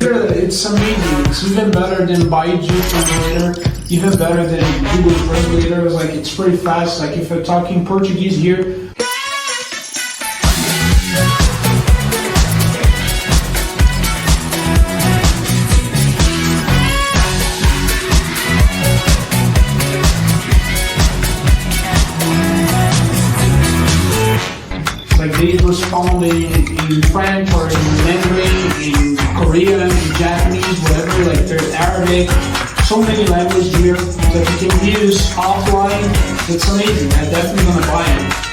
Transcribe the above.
It's amazing. It's even better than Baidu Translator, even better than Google Translator. Like, it's pretty fast. Like, if you're talking Portuguese here, like they respond in French or in Mandarin, in Korean, in Japanese, whatever, like there's Arabic, so many languages here that you can use offline. It's amazing. I'm definitely gonna buy it.